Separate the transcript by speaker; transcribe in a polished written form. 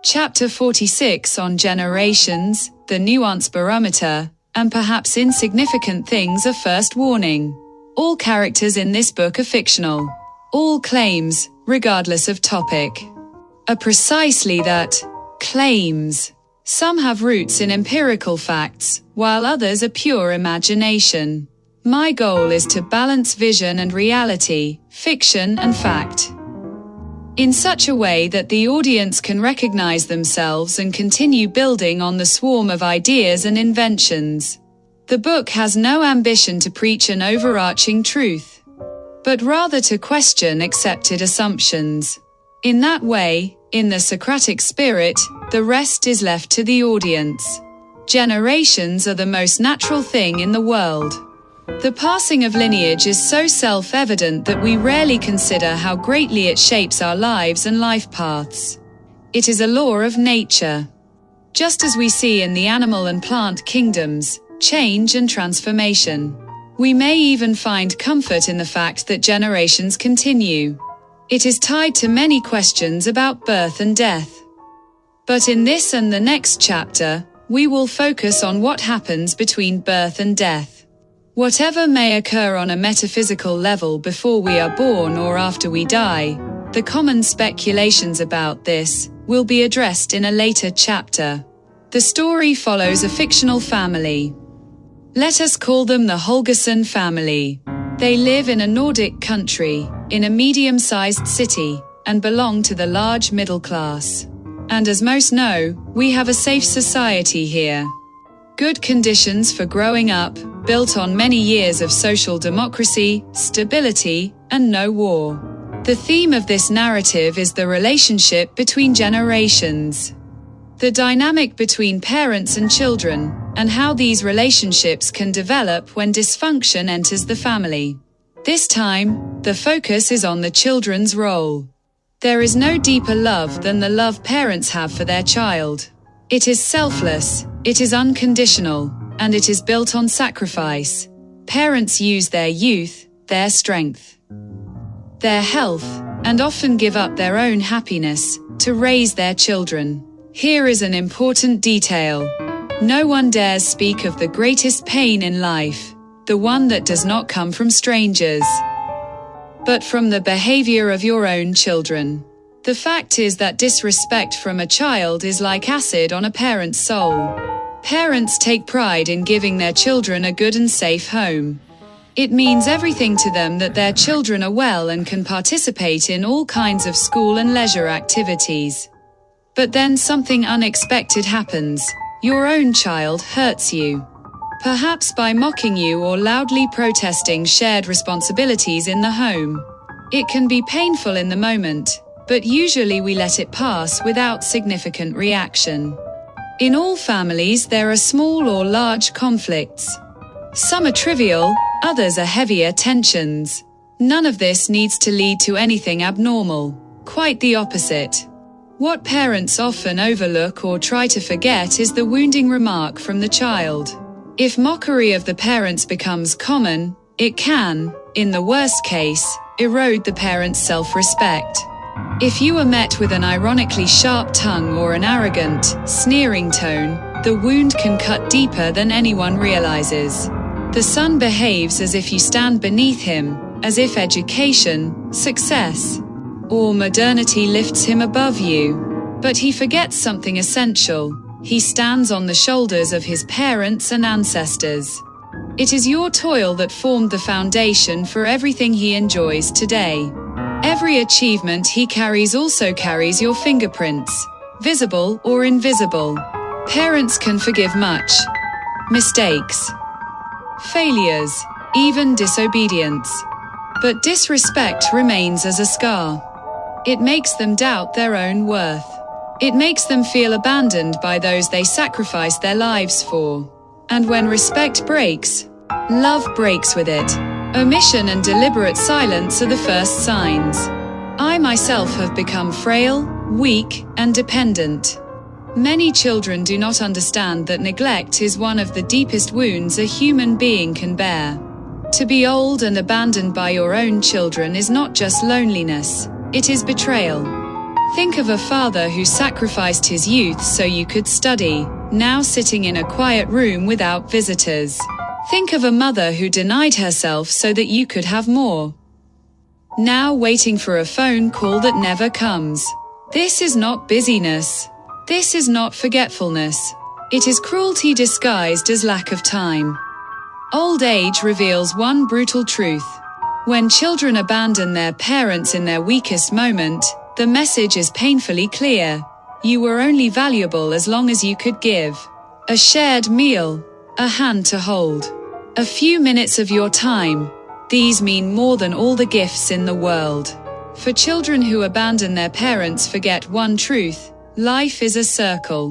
Speaker 1: Chapter 46 on generations, the nuance barometer, and perhaps insignificant things a first warning. All characters in this book are fictional. All claims, regardless of topic, are precisely that, claims. Some have roots in empirical facts, while others are pure imagination. My goal is to balance vision and reality, fiction and fact, in such a way that the audience can recognize themselves and continue building on the swarm of ideas and inventions. The book has no ambition to preach an overarching truth, but rather to question accepted assumptions. In that way, in the Socratic spirit, the rest is left to the audience. Generations are the most natural thing in the world. The passing of lineage is so self-evident that we rarely consider how greatly it shapes our lives and life paths. It is a law of nature. Just as we see in the animal and plant kingdoms, change and transformation. We may even find comfort in the fact that generations continue. It is tied to many questions about birth and death. But in this and the next chapter, we will focus on what happens between birth and death. Whatever may occur on a metaphysical level before we are born or after we die, the common speculations about this will be addressed in a later chapter. The story follows a fictional family. Let us call them the Holgersson family. They live in a Nordic country, in a medium-sized city, and belong to the large middle class. And as most know, we have a safe society here. Good conditions for growing up, built on many years of social democracy, stability, and no war. The theme of this narrative is the relationship between generations. The dynamic between parents and children, and how these relationships can develop when dysfunction enters the family. This time, the focus is on the children's role. There is no deeper love than the love parents have for their child. It is selfless, it is unconditional, and it is built on sacrifice. Parents use their youth, their strength, their health, and often give up their own happiness to raise their children. Here is an important detail. No one dares speak of the greatest pain in life, the one that does not come from strangers, but from the behavior of your own children. The fact is that disrespect from a child is like acid on a parent's soul. Parents take pride in giving their children a good and safe home. It means everything to them that their children are well and can participate in all kinds of school and leisure activities. But then something unexpected happens. Your own child hurts you. Perhaps by mocking you or loudly protesting shared responsibilities in the home. It can be painful in the moment, but usually we let it pass without significant reaction. In all families there are small or large conflicts. Some are trivial, others are heavier tensions. None of this needs to lead to anything abnormal. Quite the opposite. What parents often overlook or try to forget is the wounding remark from the child. If mockery of the parents becomes common, it can, in the worst case, erode the parent's self-respect. If you are met with an ironically sharp tongue or an arrogant, sneering tone, the wound can cut deeper than anyone realizes. The son behaves as if you stand beneath him, as if education, success, or modernity lifts him above you. But he forgets something essential. He stands on the shoulders of his parents and ancestors. It is your toil that formed the foundation for everything he enjoys today. Every achievement he carries also carries your fingerprints, visible or invisible. Parents can forgive much. Mistakes, failures, even disobedience. But disrespect remains as a scar. It makes them doubt their own worth. It makes them feel abandoned by those they sacrificed their lives for. And when respect breaks, love breaks with it. Omission and deliberate silence are the first signs. I myself have become frail, weak, and dependent. Many children do not understand that neglect is one of the deepest wounds a human being can bear. To be old and abandoned by your own children is not just loneliness, it is betrayal. Think of a father who sacrificed his youth so you could study, now sitting in a quiet room without visitors. Think of a mother who denied herself so that you could have more, now waiting for a phone call that never comes. This is not busyness. This is not forgetfulness. It is cruelty disguised as lack of time. Old age reveals one brutal truth. When children abandon their parents in their weakest moment, the message is painfully clear. You were only valuable as long as you could give. A shared meal, a hand to hold, a few minutes of your time. These mean more than all the gifts in the world. For children who abandon their parents forget one truth: life is a circle.